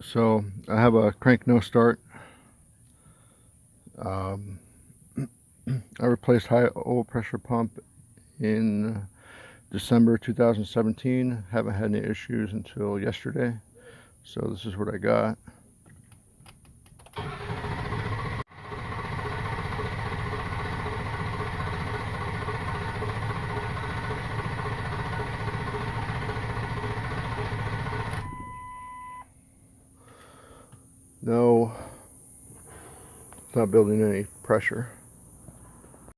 So I have a crank no start. Um, I replaced high oil pressure pump in December 2017. Haven't had any issues until yesterday. So this is what I got. No, it's not building any pressure.